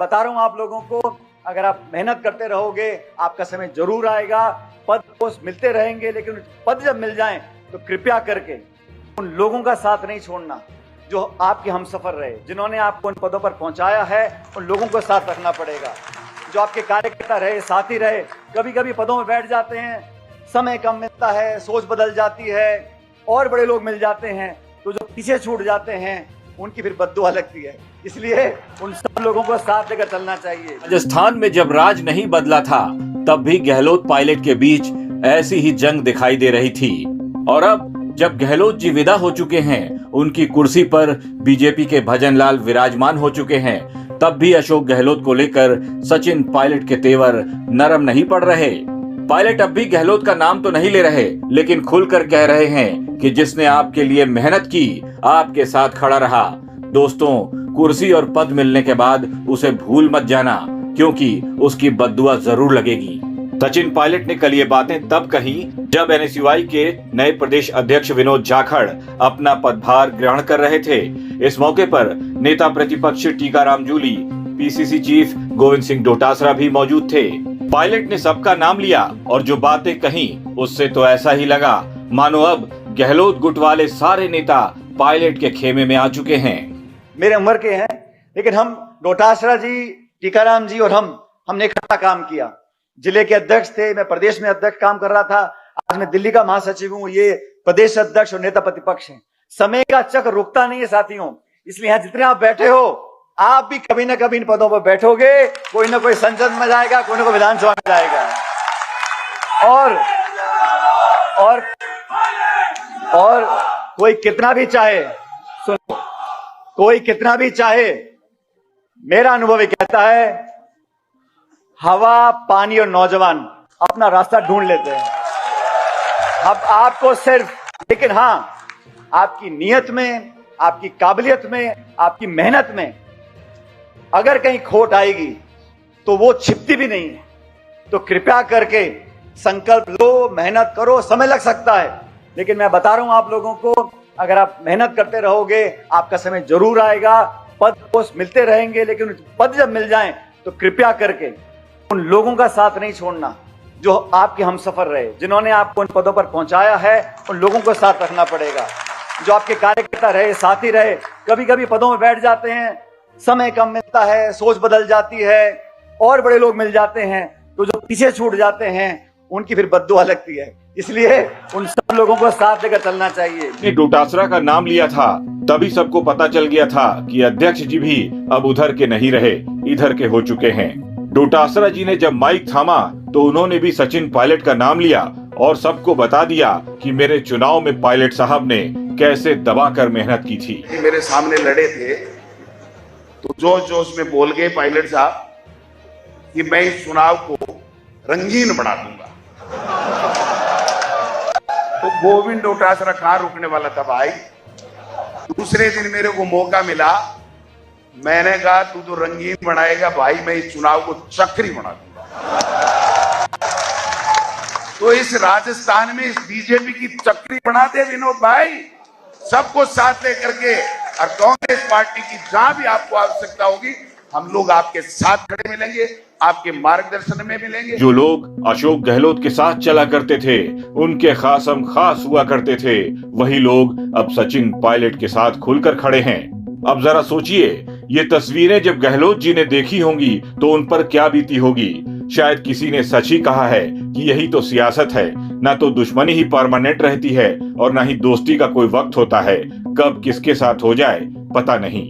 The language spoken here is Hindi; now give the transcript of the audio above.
बता रहा हूं आप लोगों को, अगर आप मेहनत करते रहोगे आपका समय जरूर आएगा। पद पोस्ट मिलते रहेंगे, लेकिन पद जब मिल जाएं तो कृपया करके उन लोगों का साथ नहीं छोड़ना जो आपके हमसफर रहे, जिन्होंने आपको उन पदों पर पहुंचाया है। उन लोगों को साथ रखना पड़ेगा जो आपके कार्यकर्ता रहे, साथी रहे। कभी कभी पदों में बैठ जाते हैं, समय कम मिलता है, सोच बदल जाती है और बड़े लोग मिल जाते हैं, तो जो पीछे छूट जाते हैं उनकी फिर बद्दुआ लगती है। इसलिए उन सब लोगों को साथ लेकर चलना चाहिए। राजस्थान में जब राज नहीं बदला था तब भी गहलोत पायलट के बीच ऐसी ही जंग दिखाई दे रही थी, और अब जब गहलोत जी विदा हो चुके हैं, उनकी कुर्सी पर बीजेपी के भजनलाल विराजमान हो चुके हैं, तब भी अशोक गहलोत को लेकर सचिन पायलट के तेवर नरम नहीं पड़ रहे। पायलट अब भी गहलोत का नाम तो नहीं ले रहे, लेकिन खुलकर कह रहे हैं कि जिसने आपके लिए मेहनत की, आपके साथ खड़ा रहा। दोस्तों, कुर्सी और पद मिलने के बाद उसे भूल मत जाना, क्योंकि उसकी बद्दुआ जरूर लगेगी। सचिन पायलट ने कल ये बातें तब कही जब एनएसयूआई के नए प्रदेश अध्यक्ष विनोद जाखड़ अपना पदभार ग्रहण कर रहे थे। इस मौके पर नेता प्रतिपक्ष टीकाराम जूली, पीसीसी चीफ गोविंद सिंह डोटासरा भी मौजूद थे। पायलट ने सबका नाम लिया और जो बातें कही उससे तो ऐसा ही लगा मानो अब गहलोत गुट वाले सारे नेता पायलट के खेमे में आ चुके हैं। मेरे उम्र के हैं, लेकिन हम डोटासरा जी, टीकाराम जी और हमने इकट्ठा काम किया। जिले के अध्यक्ष थे, मैं प्रदेश में अध्यक्ष काम कर रहा था, आज मैं दिल्ली का महासचिव हूं, ये प्रदेश अध्यक्ष और नेता प्रतिपक्ष हैं। समय का चक्र रुकता नहीं है साथियों, इसलिए यहाँ जितने आप बैठे हो, आप भी कभी ना कभी इन पदों पर बैठोगे। कोई ना कोई संसद में जाएगा, कोई ना कोई विधानसभा में जाएगा। और कोई कितना भी चाहे, सुनो, कोई कितना भी चाहे, मेरा अनुभव ये कहता है, हवा, पानी और नौजवान अपना रास्ता ढूंढ लेते हैं। अब आपको सिर्फ, लेकिन हां, आपकी नीयत में, आपकी काबिलियत में, आपकी मेहनत में अगर कहीं खोट आएगी तो वो छिपती भी नहीं है। तो कृपया करके संकल्प लो, मेहनत करो। समय लग सकता है, लेकिन मैं बता रहा हूं आप लोगों को, अगर आप मेहनत करते रहोगे आपका समय जरूर आएगा। पद पोस्ट मिलते रहेंगे, लेकिन पद जब मिल जाएं तो कृपया करके उन लोगों का साथ नहीं छोड़ना जो आपके हमसफर रहे, जिन्होंने आपको उन पदों पर पहुंचाया है। उन लोगों को साथ रखना पड़ेगा जो आपके कार्यकर्ता रहे, साथी रहे। कभी कभी पदों में बैठ जाते हैं, समय कम मिलता है, सोच बदल जाती है और बड़े लोग मिल जाते हैं, तो जो पीछे छूट जाते हैं उनकी फिर बद्दुआ लगती है। इसलिए उन सब लोगों को साथ लेकर चलना चाहिए। डोटासरा का नाम लिया था तभी सबको पता चल गया था कि अध्यक्ष जी भी अब उधर के नहीं रहे, इधर के हो चुके हैं। डोटासरा जी ने जब माइक थामा तो उन्होंने भी सचिन पायलट का नाम लिया और सबको बता दिया कि मेरे चुनाव में पायलट साहब ने कैसे दबाकर मेहनत की थी। मेरे सामने लड़े थे तो जोश जोश में बोल गए पायलट साहब कि मैं इस चुनाव को रंगीन बना दूंगा। तो गोविंद डोटासरा कहां रुकने वाला था भाई। दूसरे दिन मेरे को मौका मिला, मैंने कहा तू तो रंगीन बनाएगा भाई, मैं इस चुनाव को चक्री बना दूंगा। तो इस राजस्थान में इस बीजेपी की चक्री बना दे विनोद भाई, सबको साथ लेकर के। और कांग्रेस पार्टी की जहां भी आपको आवश्यकता होगी, हम लोग आपके साथ खड़े मिलेंगे, आपके मार्गदर्शन में मिलेंगे। जो लोग अशोक गहलोत के साथ चला करते थे, उनके खासम खास हुआ करते थे, वही लोग अब सचिन पायलट के साथ खुलकर खड़े हैं। अब जरा सोचिए, ये तस्वीरें जब गहलोत जी ने देखी होंगी तो उन पर क्या बीती होगी। शायद किसी ने सच ही कहा है कि यही तो सियासत है, ना तो दुश्मनी ही परमानेंट रहती है और ना ही दोस्ती का कोई वक्त होता है। कब किसके साथ हो जाए पता नहीं।